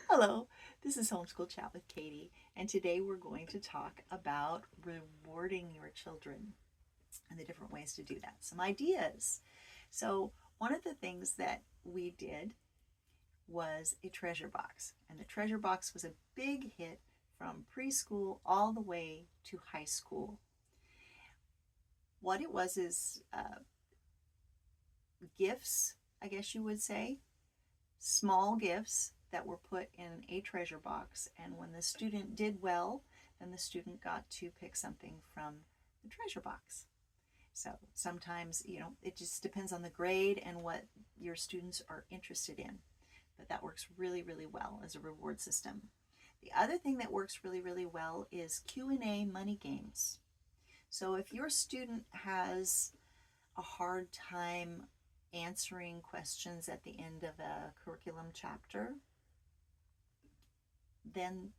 Hello, this is Homeschool Chat with Katie, and today we're going to talk about rewarding your children and the different ways to do that. Some ideas. So, one of the things that we did was a treasure box, and the treasure box was a big hit from preschool all the way to high school. What it was is gifts, I guess you would say, small gifts that were put in a treasure box. And when the student did well, then the student got to pick something from the treasure box. So sometimes, it just depends on the grade and what your students are interested in. But that works really, really well as a reward system. The other thing that works really, really well is Q&A money games. So if your student has a hard time answering questions at the end of a curriculum chapter, then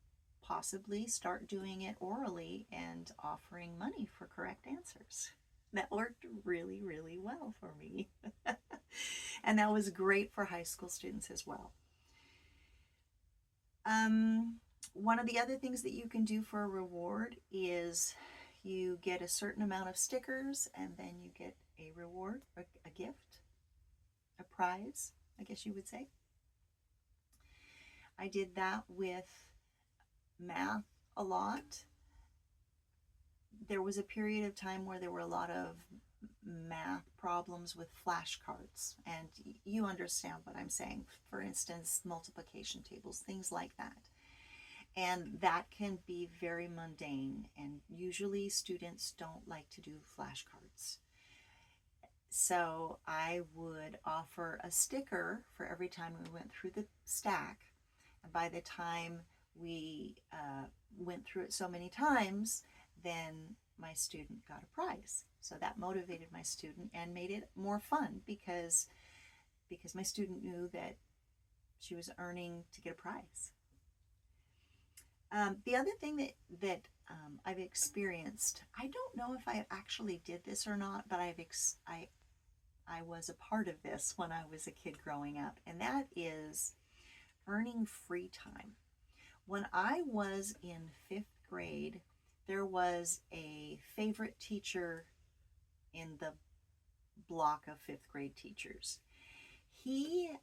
possibly start doing it orally and offering money for correct answers. That worked really, really well for me. And that was great for high school students as well. One of the other things that you can do for a reward is you get a certain amount of stickers and then you get a reward, a gift, a prize, I guess you would say. I did that with math a lot. There was a period of time where there were a lot of math problems with flashcards, and you understand what I'm saying. For instance, multiplication tables, things like that. And that can be very mundane, and usually students don't like to do flashcards. So I would offer a sticker for every time we went through the stack. And by the time we went through it so many times, then my student got a prize. So that motivated my student and made it more fun because my student knew that she was earning to get a prize. The other thing that I've experienced, I don't know if I actually did this or not, but I was a part of this when I was a kid growing up, and that is earning free time. When I was in 5th grade, there was a favorite teacher in the block of 5th grade teachers. He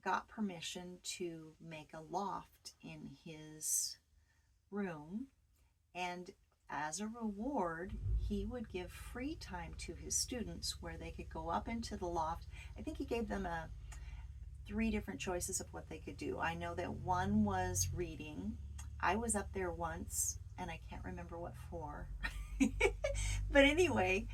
got permission to make a loft in his room, and as a reward, he would give free time to his students where they could go up into the loft. I think he gave them 3 different choices of what they could do. I know that one was reading. I was up there once, and I can't remember what for. But anyway,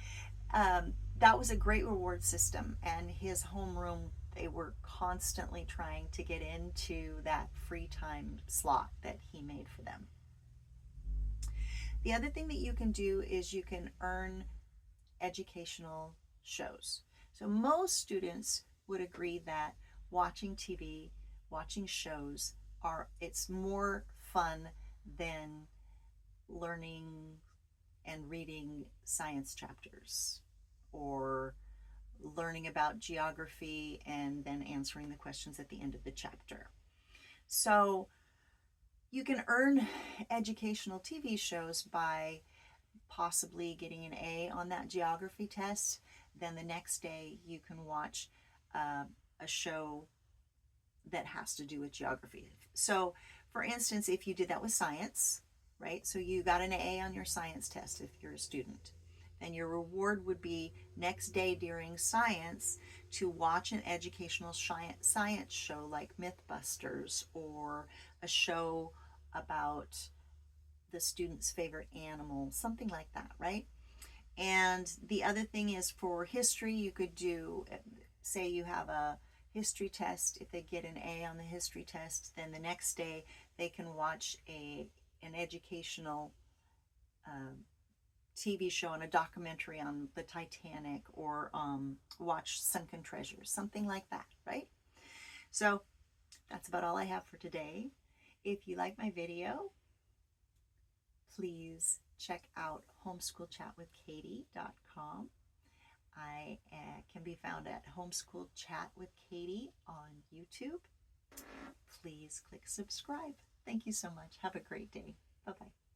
that was a great reward system, and his homeroom, they were constantly trying to get into that free time slot that he made for them. The other thing that you can do is you can earn educational shows. So most students would agree that watching TV, watching shows it's more fun than learning and reading science chapters or learning about geography and then answering the questions at the end of the chapter. So you can earn educational TV shows by possibly getting an A on that geography test. Then the next day you can watch a show that has to do with geography. So for instance, if you did that with science, right? So you got an A on your science test if you're a student. Then your reward would be next day during science to watch an educational science show like Mythbusters or a show about the student's favorite animal, something like that, right? And the other thing is for history, you could do, say you have a history test. If they get an A on the history test, then the next day they can watch an educational TV show and a documentary on the Titanic, or watch Sunken Treasures, something like that, right? So that's about all I have for today. If you like my video, please check out homeschoolchatwithkatie.com. I can be found at Homeschool Chat with Katie on YouTube. please click subscribe. Thank you so much. Have a great day. Bye-bye.